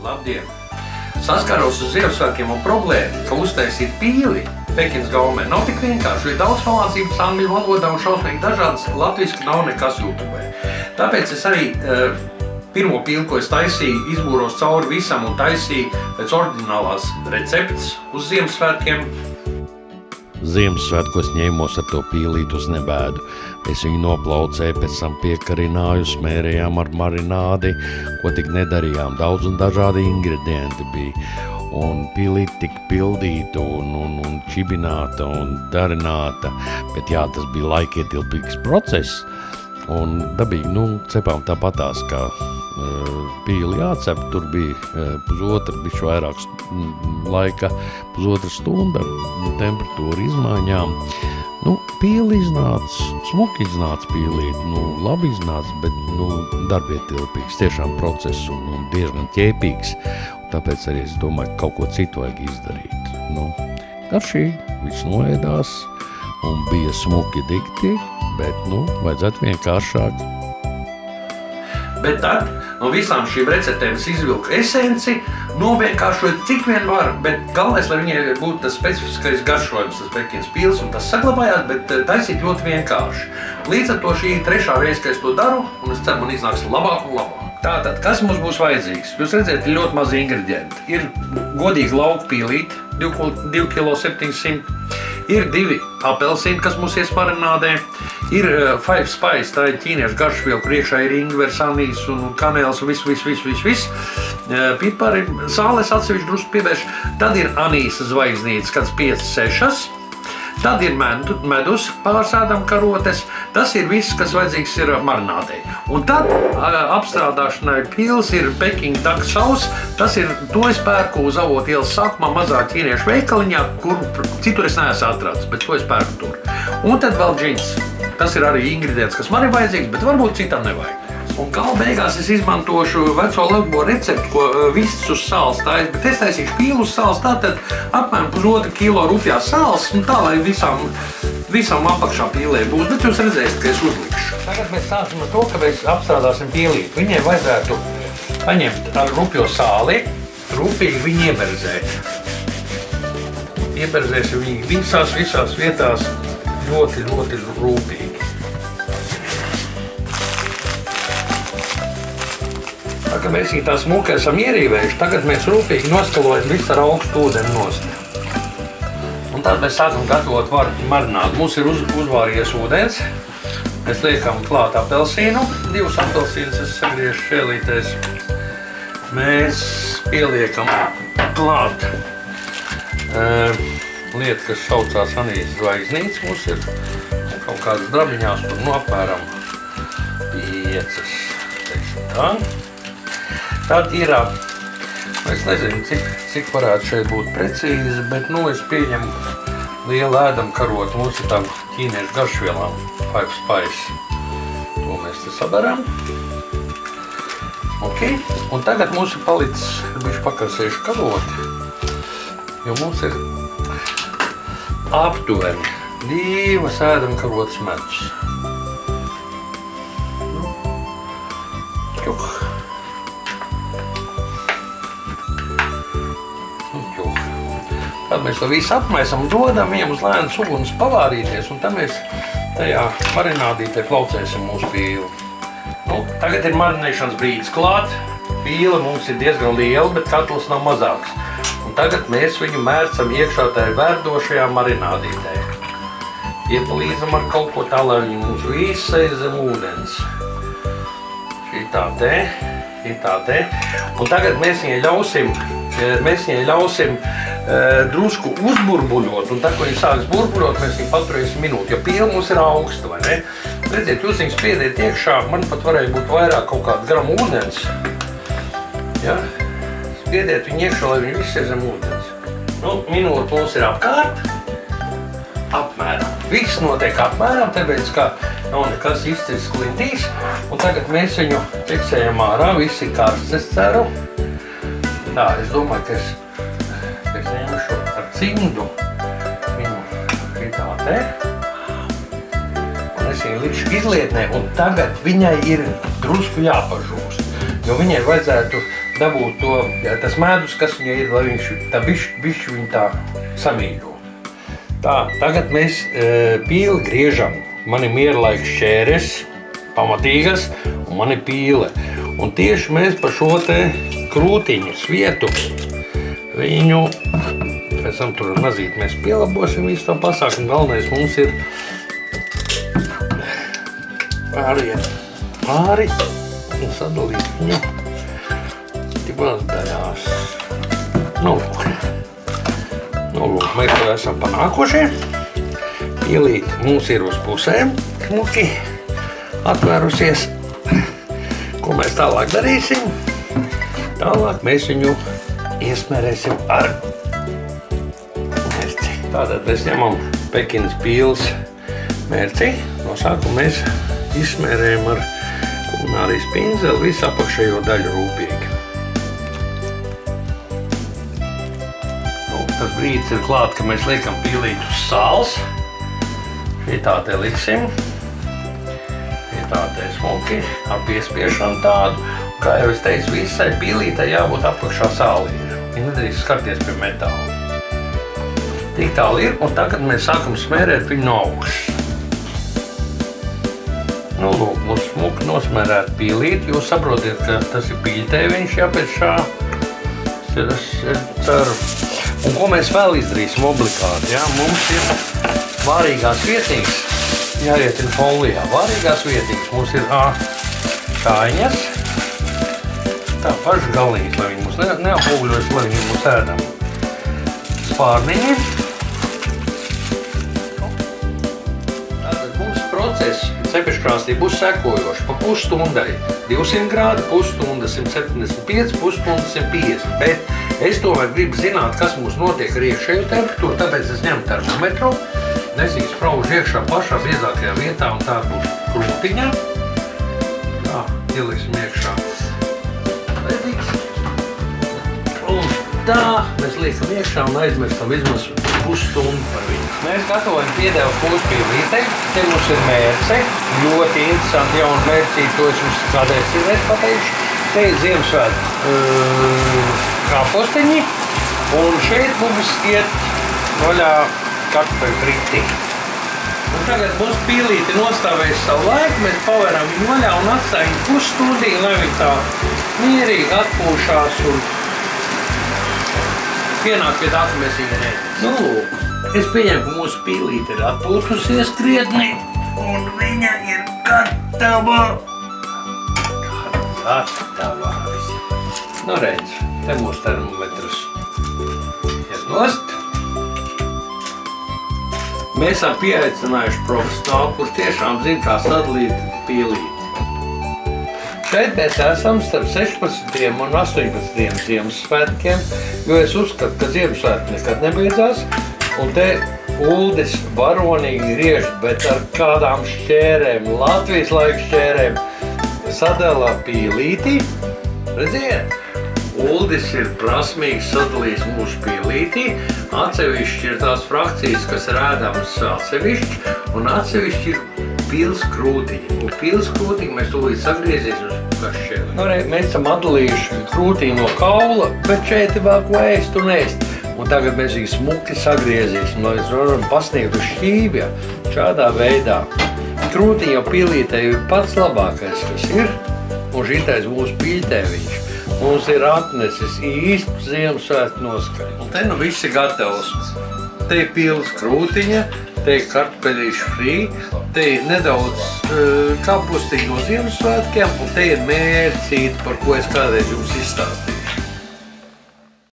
Labdien! Saskaros uz Ziemassvētkiem un problēmu, ka uztaisīt pīli Pekinas gaumē nav tik vienkārši, jo daudz palācības angļu valodā un šausmīgi dažādas, latviski nav nekas YouTube. Tāpēc es arī pirmo pīli, ko es taisīju, izbūros cauri visam un taisīju pēc oriģinālās receptes uz Ziemassvētkiem. Ziemassvētkos ņēmos ar to pīlīt uz nebēdu. Es viņu noplaucēju, pēc tam piekarināju, smērējām ar marinādi, ko tik nedarījām. Daudz un dažādi ingredienti bija. Un pīlīt tika pildīta un čibināta un darināta. Bet jā, tas bija laikietilpīgs process. Un dabīgi, cepām tāpatās, kā pīli jācep, tur bija bišķi vairāk laika, pusotra stunda temperatūra izmaiņām. Pīli iznāca, smuki iznāca pīlīt, labi iznāca, bet darbietilpīgs, tiešām process un diezgan ķēpīgs. Tāpēc arī es domāju, ka kaut ko citu vajag izdarīt. Garšīgi, viss noēdās un bija smuki dikti, bet vajadzētu vienkāršāk. Bet tad no visām šīm receptēm es izvilku esenci, novienkāršoju cik vien var, bet galvenais, lai viņai būtu tas specifiskais garšojums, tas Pekinas pīls, un tas saglabājās, bet taisīt ļoti vienkārši. Līdz ar to šī ir trešā reize, ka es to daru, un es ceru, man iznāks labāk un labāk. Tātad, kas mums būs vajadzīgs? Jūs redzēt, ir ļoti mazi ingredienti. Ir godīgi lauku pīlīti, 2 kg 700. Ir 2 apelsīni, kas mums iesmarinādē. Ir Five Spice, tā ir ķīniešu garšviela, kur iekšā ir ingvers, anīs un kanēls un viss. Pipari, sāles atsevišķi drusku pievērš. Tad ir anīsa zvaigznītes, kāds 5-6. Tad ir medus, pārsēdam karotes. Tas ir viss, kas vajadzīgs ir marinādei. Un tad apstrādāšanai pils ir Peking duck sauce. To es pērku uz Avotu ielas sākumā mazā ķīniešu veikaliņā, kur citur es neesmu atrādis, bet to es pērku tur. Un tad vēl džins. Tas ir arī ingredients, kas man ir vajadzīgs, bet varbūt citam nevajag. Un gala beigās es izmantošu veco Lielbo recepti, ko viss uz sāls taisa, bet es taisīšu pīlu uz sāls, tātad apmēram 1,5 kilo rupjās sāls, un tā, lai visam apakšā pīlē būs, bet jūs redzēsiet, ka es uzlikšu. Tagad mēs sāksim ar to, ka mēs apstrādāsim pīlīt. Viņai vajadzētu paņemt ar rupjo sāli, rupīgi viņu ieberzēt. Ieberzēsim viņu visās vietās ļoti rūpīgi. Kad mēs viņu tā smuki esam ierīvējuši, tagad mēs rūpīgi noskalojam visu ar augstu ūdeni nost. Un tad mēs sākam gatavot marinādu. Mums ir uzvārījies ūdens. Mēs liekam klāt apelsīnu. 2 apelsīnus es sagriežu šķēlītēs. Mēs pieliekam klāt lietu, kas saucās anīsa zvaigznītes. Mums ir kaut kādas drabiņās, tur apmēram 5, teiksim tā. Tad ir, es nezinu, cik varētu šeit būt precīzi, bet es pieņemu lielu ēdamu karotu. Mums ir tām ķīniešu garšvielām, Five Spice. To mēs te sadarām. Ok, un tagad mums ir palicis bišķi pakarsējuši karoti, jo mums ir aptuveni 2 ēdamu karotas medus. Tad mēs to visu apmaisam un dodam viņam uz lēnas uguns pavārīties, un tad mēs tajā marinādītē plaucēsim mūsu pīli. Tagad ir marinēšanas brīdis klāt. Pīle mums ir diezgan liela, bet katls nav mazāks. Un tagad mēs viņu mērcam iekšā tajā verdošajā marinādītē. Iepalīdzam ar kaut ko tā, lai viņi mums viss aiz zem ūdens. Šitā te. Un tagad mēs viņai ļausim drusku uzburbuļot, un tad, ko viņi sāks burbuļot, mēs viņu paturēsim minūti, jo pīle mums ir augsta, vai ne? Redziet, jūs viņu spiediet iekšā, man pat varēja būt vairāk kaut kādu gramu ūdens. Ja? Spiediet viņu iekšā, lai viņi viss ir zem ūdens. Minūte mums ir apkārt, apmēram. Viss notiek apmēram, tāpēc, ka nav nekas izcils klintīs, un tagad mēs viņu fiksējam ārā, viss ir karsts, es ceru. Tā, es domāju, ka es ņemšu ar cimdu viņu šitā te. Un es viņu likšu izlietnē, un tagad viņai ir drusku jāpažūst. Jo viņai vajadzētu dabūt to, tas medus, kas viņai ir, lai viņš tā bišķi viņu tā samīļo. Tā, tagad mēs pīli griežam. Man ir mierlaiks šķēres, pamatīgas, un man ir pīle. Un tieši mēs pa šo te krūtiņas vietu viņu, pēc tam tur mazīt mēs pielabosim visu to pasākumu. Galvenais mums ir pāriet pāri un sadalīt viņu divās daļās. Nu, lūk, mēs to esam panākuši. Pīlīt mums ir uz pusēm smuki atvērusies. Ko mēs tālāk darīsim? Tālāk mēs viņu iesmērēsim ar mērci. Tātad mēs ņemam Pekinas pīles mērci. No sākuma mēs izsmērējam ar kulinārijas pinzeli visu apakšējo daļu rūpīgi. Tas brīdis ir klāt, ka mēs liekam pīlīt uz sāls. Šitā te liksim. Šitā te smuki ar piespiešanu tādu. Kā jau es teicu, visai pīlītai jābūt apakšā sālīra. Viņa nedrīkst skarties pie metāla. Tik tālu ir, un tagad mēs sākam smērēt viņu no augšas. Nu, lūk, mums smuki nosmērēt pīlīt. Jūs saprotiet, ka tas ir pīļtēviņš, jā, pēc šā. Es ceru. Un ko mēs vēl izdarīsim obligāti? Ja? Mums ir vārīgās vietīgas, jāietrina folijā. Vārīgās vietīgas mums ir šāņas, tā paša galīņas, lai viņi mums neapūļojas, lai viņi mums ēdam spārniņi. Tātad mums process cepeškrāstī būs sekojoši pa pusstundai 200 grādi, pusstunda 175, pusstunda 150, bet es tomēr gribu zināt, kas mums notiek ar iekšējo temperatūru, tāpēc es ņemu termometru, nesīgi spraužu iekšā pašā biezākajā vietā, un tā būs krūtiņa. Tā, ieliksim iekšā ledīgs. Un tā mēs liekam iekšā un aizmirstam vismaz pusstundu par viņu. Mēs gatavojam piedēvu mūsu pīlītei. Te mums ir mērce, ļoti interesanti jauna mērcīte, to es jums kādreiz cilvēks pateikšu. Te ir Ziemassvētku kāposteņi, un šeit mums iet vaļā kartupeļu friti. Un tagad mūsu pīlīte nostāvēs savu laiku, mēs paveram viņu vaļā un atstājam pusstundīgi, lai viņi tā mierīgi atpūšās un pienāk pie tā, ka mēs viņu ēdam. Nu, lūk, es pieņemu, ka mūsu pīlīte ir atpūtusies krietni, un viņa ir gatava. Gatava. Nu, redz, te mūsu termometrs iet nost. Mēs esam pieaicinājuši profesionālu, kurš tiešām zina, kā sadalīt pīlīti. Šeit mēs esam starp 16. un 18. Ziemassvētkiem, jo es uzskatu, ka Ziemassvētki nekad nebeidzās, un te Uldis varonīgi griež, bet ar kādām šķērēm, Latvijas laika šķērēm, sadala pīlīti. Redziet, Uldis ir prasmīgs sadalījis mūsu pīlīti. Atsevišķi ir tās frakcijas, kas ir ēdamas atsevišķi, un atsevišķi ir pils krūtiņa. Un pils krūtiņa mēs tūlīt sagriezīsim uz šķēli. Nu, mēs esam atdalījuši krūtiņu no kaula, bet šeit ir vēl ko ēst un ēst. Un tagad mēs viņu smuki sagriezīsim, lai mēs varam pasniegt uz šķībja. Šādā veidā. Krūtiņa jau pīlītei ir pats labākais, kas ir. Un šitais mūsu pīļtēviņš. Mums ir atnesis īstu Ziemassvētku noskaņu. Un te nu viss ir gatavs. Te ir pīles krūtiņa, te ir kartupeļīšu frī, te ir nedaudz kapustīgi no Ziemassvētkiem, un te ir mērcīte, par ko es kādreiz jums izstāstīju.